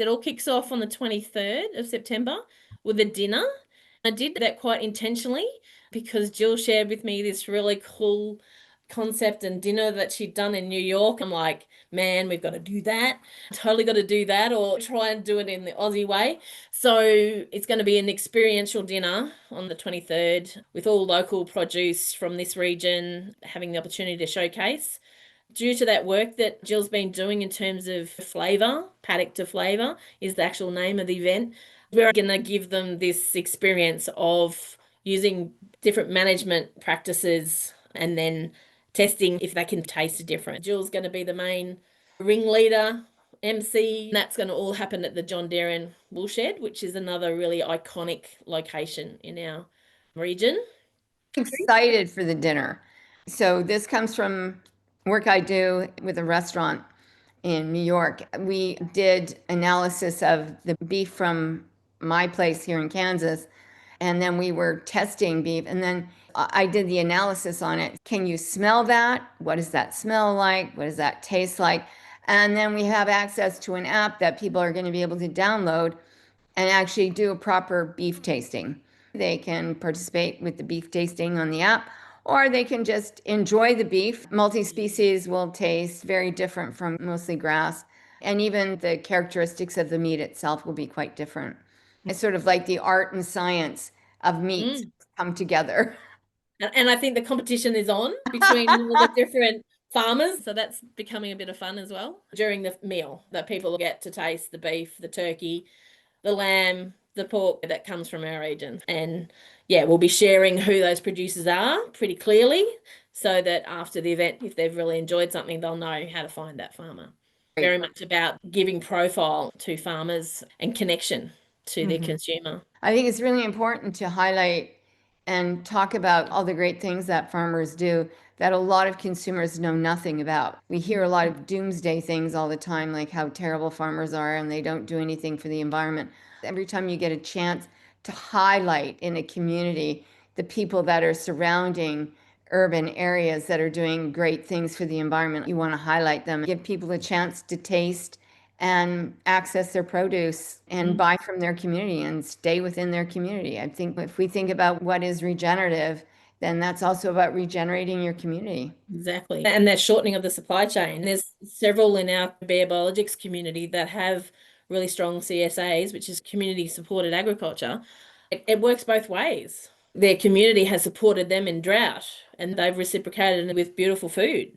It all kicks off on the 23rd of September with a dinner. I did that quite intentionally because Jill shared with me this really cool concept and dinner that she'd done in New York. I'm like, man, we've got to do that. Totally got to do that or try and do it in the Aussie way. So it's going to be an experiential dinner on the 23rd with all local produce from this region, having the opportunity to showcase. Due to that work that Jill's been doing in terms of flavor, Paddock to Flavor is the actual name of the event. We're going to give them this experience of using different management practices and then testing if they can taste a difference. Jill's going to be the main ringleader, MC. That's going to all happen at the John Darren Woolshed, which is another really iconic location in our region. Excited for the dinner. So this comes from work I do with a restaurant in New York. We did analysis of the beef from my place here in Kansas, and then we were testing beef, and then I did the analysis on it. Can you smell that? What does that smell like? What does that taste like? And then we have access to an app that people are going to be able to download and actually do a proper beef tasting. They can participate with the beef tasting on the app, or they can just enjoy the beef. Multi-species will taste very different from mostly grass, and even the characteristics of the meat itself will be quite different. It's sort of like the art and science of meats Mm. come together. And I think the competition is on between all the different farmers. So that's becoming a bit of fun as well during the meal that people get to taste the beef, the turkey, the lamb, the pork that comes from our region. And yeah, we'll be sharing who those producers are pretty clearly so that after the event, if they've really enjoyed something, they'll know how to find that farmer. Great. Very much about giving profile to farmers and connection to the Mhm. consumer. I think it's really important to highlight and talk about all the great things that farmers do that a lot of consumers know nothing about. We hear a lot of doomsday things all the time, like how terrible farmers are and they don't do anything for the environment. Every time you get a chance to highlight in a community the people that are surrounding urban areas that are doing great things for the environment, you want to highlight them, give people a chance to taste and access their produce and buy from their community and stay within their community. I think if we think about what is regenerative, then that's also about regenerating your community. Exactly. And that shortening of the supply chain. There's several in our Biologics community that have really strong CSAs, which is community supported agriculture. It works both ways. Their community has supported them in drought and they've reciprocated with beautiful food.